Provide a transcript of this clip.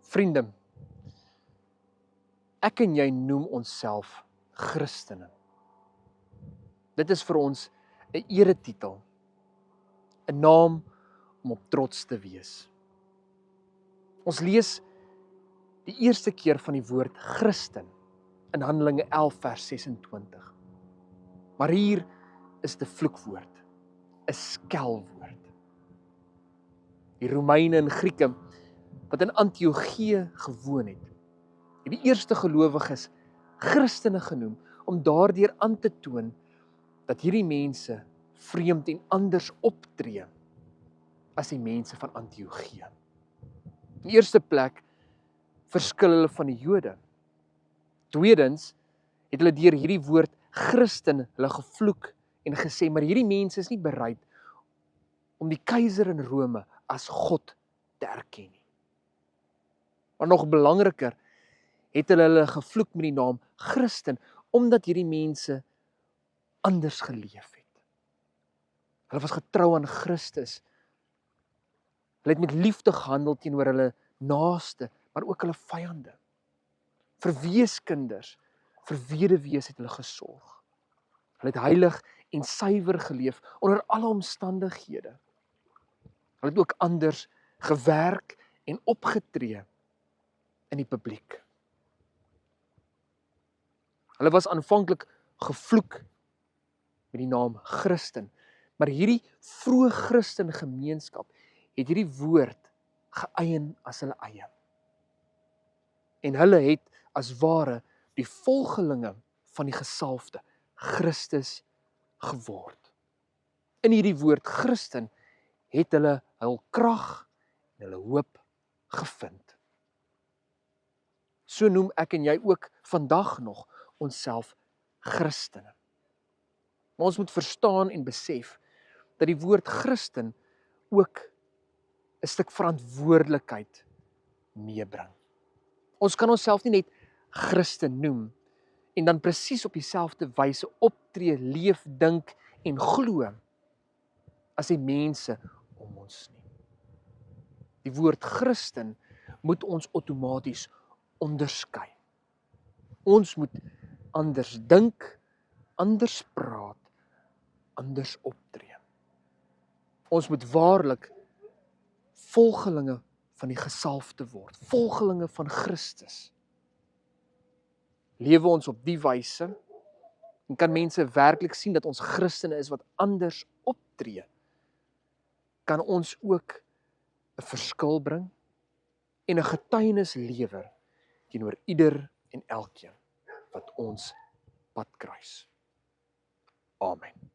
Vriende, ek en jy noem onsself Christene. Dit is vir ons 'n eretitel, 'n naam om op trots te wees. Ons lees die eerste keer van die woord Christen in Handelinge 11 vers 26. Maar hier is die vloekwoord, 'n skelwoord. Die Romeine en Grieke wat in Antiochië gewoon het die eerste gelowiges Christene genoem om daardeur aan te toon dat hierdie mense vreemd en anders optree as die mense van Antiochië. In die eerste plek verskil hulle van die Jode. Tweedens het hulle deur hierdie woord Christen hulle gevloek en gesê, maar hierdie mense is nie bereid om die keiser in Rome as God te erken nie. Maar nog belangriker, het hulle gevloek met die naam Christen, omdat hierdie mense anders geleef het. Hulle was getrou aan Christus. Hulle het met liefde gehandel teenoor hulle naaste, maar ook hulle vyande. Vir weeskinders, vir weduwees het hulle gesorg. Hulle het heilig en suiwer geleef onder alle omstandighede. Hulle het ook anders gewerk en opgetree in die publiek. Hulle was aanvanklik gevloek met die naam Christen, maar hierdie vroeë Christen gemeenskap het hierdie woord geëien as hulle eie. En hulle het as ware die volgelinge van die gesalfde Christus geword. In hierdie woord Christen het hulle hul krag en hulle hoop gevind. So noem ek en jy ook vandag nog onsself Christene. Maar ons moet verstaan en besef dat die woord Christen ook 'n stuk verantwoordelikheid meebring. Ons kan onsself nie net Christen noem en dan presies op dieselfde wyse optree, leef, dink en glo as die mense om ons nie. Die woord Christen moet ons outomaties onderskei. Ons moet anders dink, anders praat, anders optree. Ons moet waarlik volgelinge van die gesalfde word, volgelinge van Christus. Lewe ons op die wyse en kan mense werklik sien dat ons Christene is wat anders optree, kan ons ook 'n verskil bring en 'n getuienis lewer teenoor ieder en elkeen wat ons pad kruis. Amen.